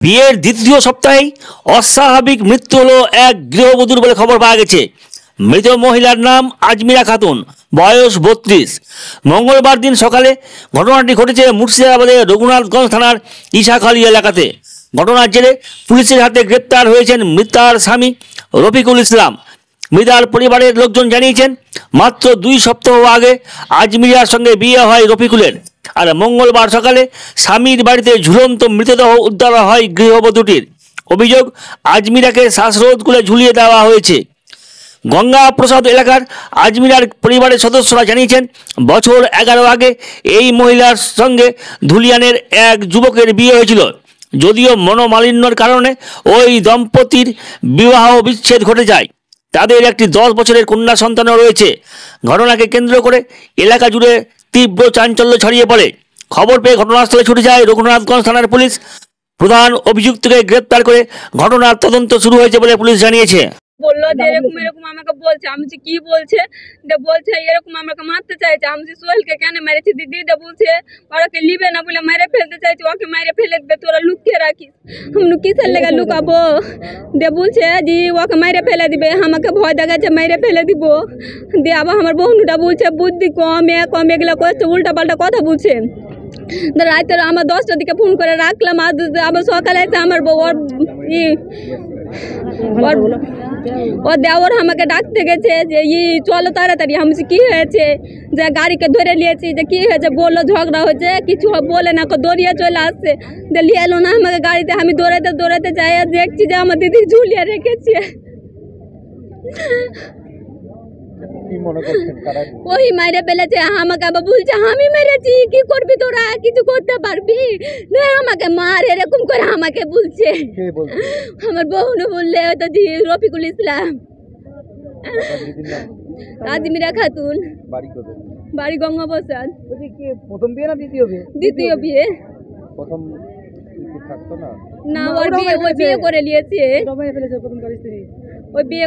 বিয়ের দ্বিতীয় সপ্তাহেই অস্বাভাবিক মৃত্যু হলো এক গৃহবধূর বলে খবর পাওয়া গেছে। মৃত মহিলার নাম আজমিরা খাতুন, বয়স 32। মঙ্গলবার দিন সকালে ঘটনাটি ঘটেছে মুর্শিদাবাদের রঘুনাথগঞ্জ থানার ইসাখালী এলাকাতে। ঘটনার জেরে পুলিশের হাতে গ্রেপ্তার হয়েছেন মৃতার স্বামী রফিকুল ইসলাম। মৃতার পরিবারের লোকজন জানিয়েছেন, মাত্র 2 সপ্তাহ আগে আজমিরার সঙ্গে বিয়ে হয় রফিকুলের। আর মঙ্গলবার সকালে স্বামীর বাড়িতে ঝুলন্ত মৃতদেহ উদ্ধার হয় গৃহবধূটির। অভিযোগ, আজমিরাকে শ্বাসরোধ করে ঝুলিয়ে দেওয়া হয়েছে। গঙ্গা প্রসাদ এলাকার আজমিরার পরিবারের সদস্যরা জানিয়েছেন, বছর 11 আগে এই মহিলার সঙ্গে ধুলিয়ানের এক যুবকের বিয়ে হয়েছিল। যদিও মনোমালিন্যর কারণে ওই দম্পতির বিবাহ বিচ্ছেদ ঘটে যায়। তাদের একটি 10 বছরের কন্যা সন্তানও রয়েছে। ঘটনাকে কেন্দ্র করে এলাকা জুড়ে তীব্র চাঞ্চল্য ছড়িয়ে পড়ে। খবর পেয়ে ঘটনাস্থলে ছুটে যায় রঘুনাথগঞ্জ থানার পুলিশ। প্রধান অভিযুক্তকে গ্রেপ্তার করে ঘটনার তদন্ত শুরু হয়েছে বলে পুলিশ জানিয়েছে। বললো যে এরকম এরকম আমাকে বলছে। আমি যে কি বলছে, বলছে এরকম আমাকে মারতে চাইছে। আমি যে সোহেলকে কেন মেরেছি, দিদি বলছে ওরাকে লিবে না বলে মেরে ফেলতে চাইছে, ওকে মেরে ফেলে দেবে, তোরা লুকিয়ে রাখিস। আমি কিসের লেগে লুকাবো? বলছে যে ওকে মেরে ফেলে দিবে, আমাকে ভয় দেখাচ্ছে মেরে ফেলে দিব। দিয়ে আবার আমার বন্ধুটা বলছে বুদ্ধি কম এগুলো করছে, উল্টা পাল্টা কথা বলছে। রাতে আমার 10টার দিকে ফোন করে রাখলাম, আবার সকালে এসে আমার ওর দেওর আমাকে ডাকতে গেছে যে চলো তাড়াতাড়ি। আমি কি হয়েছে, যে গাড়িকে ধরে নিয়েছি, যে কি হয়েছে বললো ঝগড়া হয়েছে, কিছু বলে না, দৌড়িয়ে চলে আসছে। নিয়ে এলো না আমাকে গাড়িতে। আমি দৌড়াতে যাই আর দেখছি যে আমার দিদি ঝুলিয়ে রেখেছে। ওই মেরে ফেলেছে আমাকে। আবার বলছে আমি মেরেছি, কি করবি তোরা, কিছু করতে পারবি না, আমাকে মার, এরকম করে আমাকে বলছে। আমার বোনও বললে হয়তো রফিকুল ইসলাম। আজমিরা খাতুন, বাড়ি গঙ্গা প্রসাদ। প্রথম বিয়ে না দ্বিতীয় বিয়ে? দ্বিতীয় বিয়ে। প্রথম না, ওর বিয়ে করে নিয়েছে। ওই বিয়ে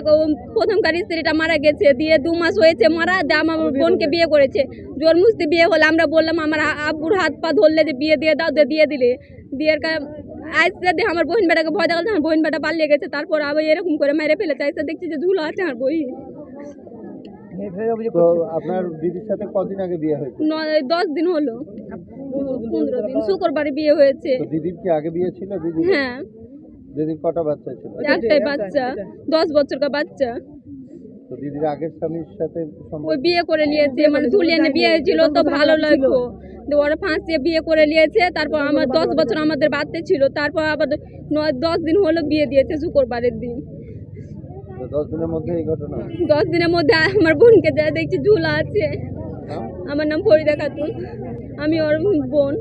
প্রথমকার স্ত্রীটা মারা গেছে, দিয়ে 2 মাস হয়েছে মারা। আমার বোনকে বিয়ে করেছে, জোর মুস্তি বিয়ে হলে। আমরা বললাম আমার আব্বুর হাত পা ধরলে যে বিয়ে দিয়ে দাও, দিয়ে দিলে। দিয়ে আইসে দিয়ে আমার বোন বেটাকে ভয় দেখাচ্ছে, আমার বোন বেটা পালিয়ে গেছে। তারপর আবার এরকম করে মেরে ফেলেছে। আইসে দেখছি যে ঝুলো আছে আমার বই। আপনার দিদির সাথে কদিন আগে বিয়ে হয়েছে? 10 দিন হলো, 15 দিন। শুক্রবারে বিয়ে হয়েছে। দিদির কি আগে বিয়ে ছিল? দিদি, হ্যাঁ। দিদির কটা বাচ্চা ছিল? একটাই বাচ্চা, 10 বছর का বাচ্চা। তো দিদির আগের স্বামীর সাথে ওই বিয়ে করে নিয়েছে, মানে ধুলিয়ানে বিয়ে হয়েছিল তো ভালো লাগতো। ওরা ফাঁসিয়ে বিয়ে করে নিয়েছে। তারপর আমার 10 বছর আমাদের বাচ্চা ছিল। তারপর আবার 10 দিন হলো বিয়ে দিয়েছে শুক্রবারের দিন। 10 দিনের মধ্যে এই ঘটনা? 10 দিনের মধ্যে আমার বোনকে যা দেখছি ঝুলা আছে। আমার নাম ফরিদা খাতুন, আমি ওর বোন।